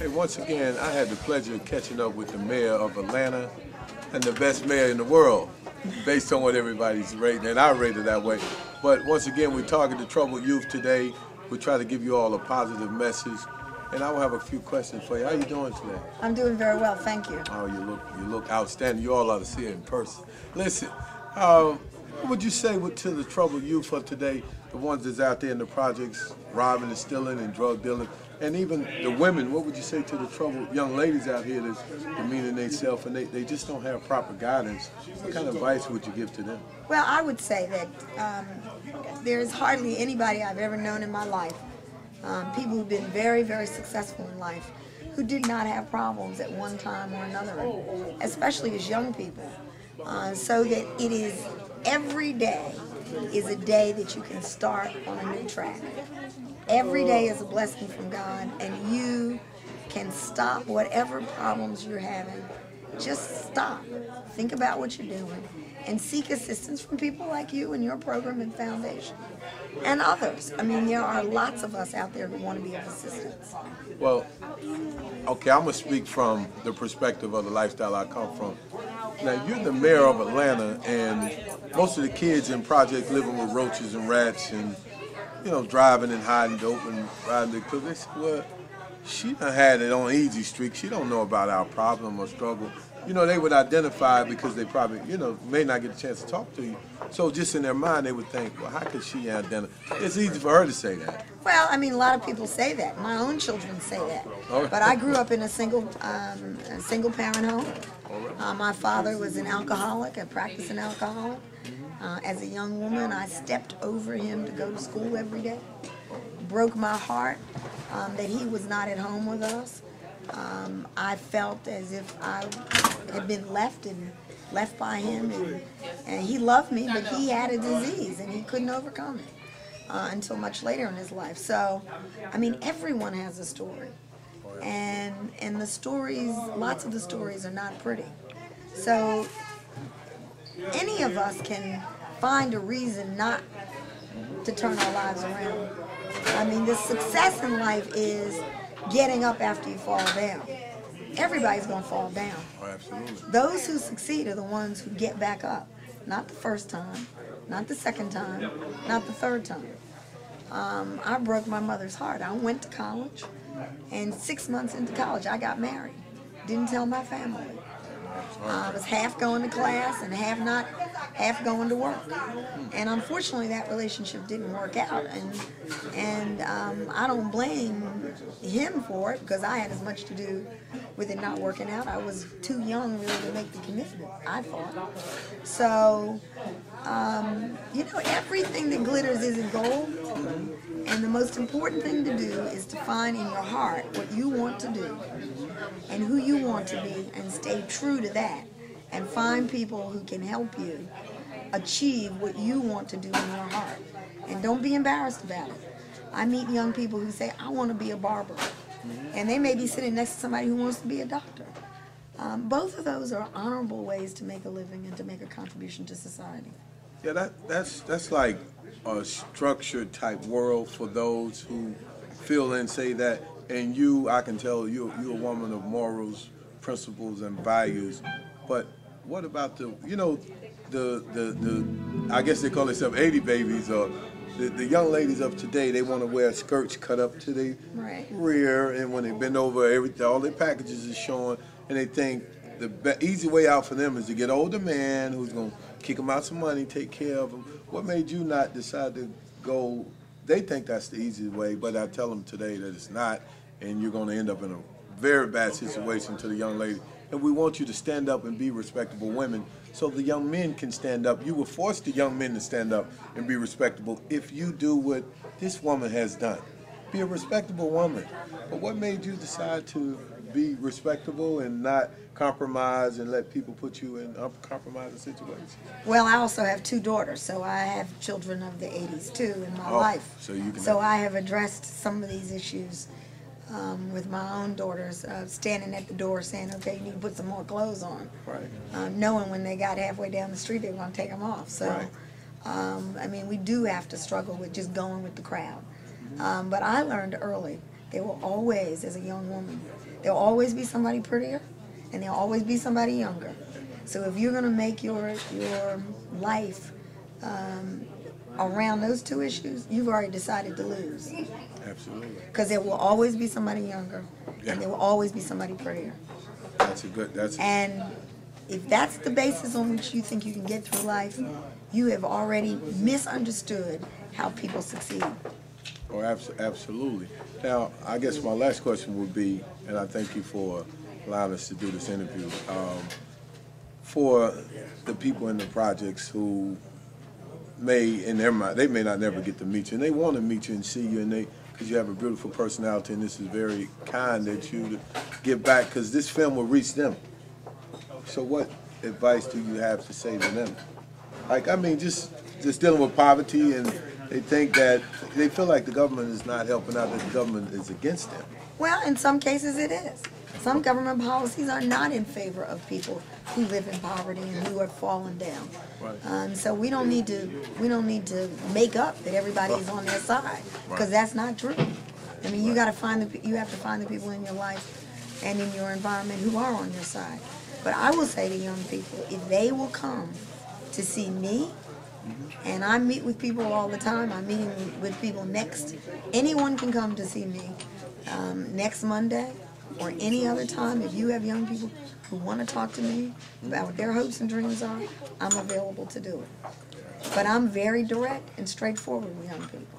Hey, once again, I had the pleasure of catching up with the mayor of Atlanta and the best mayor in the world, based on what everybody's rating, and I rate it that way. But once again, we target the troubled youth today. We try to give you all a positive message. And I will have a few questions for you. How you doing today? I'm doing very well, thank you. Oh, you look outstanding. You all ought to see it in person. Listen, what would you say to the troubled youth of today, the ones that's out there in the projects, robbing and stealing and drug dealing, and even the women? What would you say to the troubled young ladies out here that's demeaning themselves and they just don't have proper guidance? What kind of advice would you give to them? Well, I would say that there's hardly anybody I've ever known in my life, people who've been very, very successful in life, who did not have problems at one time or another, especially as young people. So that it is every day is a day that you can start on a new track. Every day is a blessing from God, and you can stop whatever problems you're having. Just stop. Think about what you're doing and seek assistance from people like you and your program and foundation and others. I mean, there are lots of us out there who want to be of assistance. Well, okay, I'm going to speak from the perspective of the lifestyle I come from. Now, you're the mayor of Atlanta, and most of the kids in projects living with roaches and rats and, you know, driving and hiding dope and riding because they say, well, she done had it on easy streak. She don't know about our problem or struggle. You know, they would identify because they probably, you know, may not get a chance to talk to you. So just in their mind, they would think, well, how could she identify? It's easy for her to say that. Well, I mean, a lot of people say that. My own children say that. Oh. But I grew up in a single parent home. My father was an alcoholic, a practicing alcoholic. As a young woman, I stepped over him to go to school every day. Broke my heart that he was not at home with us. I felt as if I had been left by him, and he loved me, but he had a disease and he couldn't overcome it until much later in his life. So, I mean, everyone has a story, and the stories, lots of the stories are not pretty. So, any of us can find a reason not to turn our lives around. I mean, the success in life is getting up after you fall down. Everybody's going to fall down. Oh, absolutely. Those who succeed are the ones who get back up. Not the first time, not the second time, not the third time. I broke my mother's heart. I went to college, and 6 months into college, I got married. Didn't tell my family. I was half going to class and half going to work. And unfortunately, that relationship didn't work out. And I don't blame him for it because I had as much to do with it not working out. I was too young really to make the commitment, I thought. So, you know, everything that glitters isn't gold. And the most important thing to do is to find in your heart what you want to do and who you want to be, and stay true to that, and find people who can help you achieve what you want to do in your heart. And don't be embarrassed about it. I meet young people who say, I want to be a barber. And they may be sitting next to somebody who wants to be a doctor. Both of those are honorable ways to make a living and to make a contribution to society. Yeah, that's like a structured type world for those who feel and say that. And you, I can tell you're a woman of morals, principles, and values. But what about the, you know, the I guess they call themselves 80 babies, or the young ladies of today? They want to wear skirts cut up to their rear, and when they bend over, all their packages is showing, and they think the easy way out for them is to get an older man who's going to kick them out some money, take care of them. What made you not decide to go? They think that's the easy way, but I tell them today that it's not, and you're going to end up in a very bad situation to the young lady. And we want you to stand up and be respectable women so the young men can stand up. You will force the young men to stand up and be respectable if you do what this woman has done. Be a respectable woman. But what made you decide to be respectable and not compromise and let people put you in uncompromising situations? Well, I also have 2 daughters, so I have children of the 80s too in my life. So I have addressed some of these issues with my own daughters, standing at the door saying, okay, you need to put some more clothes on. Right. Knowing when they got halfway down the street, they were going to take them off. So, right. I mean, we do have to struggle with just going with the crowd. But I learned early there will always, as a young woman, there'll always be somebody prettier, and there'll always be somebody younger. So if you're going to make your life around those two issues, you've already decided to lose. Absolutely. Because there will always be somebody younger, Yeah. and there will always be somebody prettier. And if that's the basis on which you think you can get through life, you have already misunderstood how people succeed. Oh, absolutely. Now, I guess my last question would be, and I thank you for allowing us to do this interview, for the people in the projects who may, in their mind, they may not never get to meet you, and they want to meet you and see you, and because you have a beautiful personality, and this is very kind that you to give back, because this film will reach them. So what advice do you have to say to them? Like, I mean, just dealing with poverty, and they think that, they feel like the government is not helping out, that the government is against them. Well, in some cases it is. Some government policies are not in favor of people who live in poverty and who have fallen down. Right. So we don't need to make up that everybody is on their side, because that's not true. I mean, you have to find the people in your life and in your environment who are on your side. But I will say to young people, if they will come to see me, and I meet with people all the time. I'm meeting with people anyone can come to see me next Monday or any other time. If you have young people who want to talk to me about what their hopes and dreams are, I'm available to do it. But I'm very direct and straightforward with young people.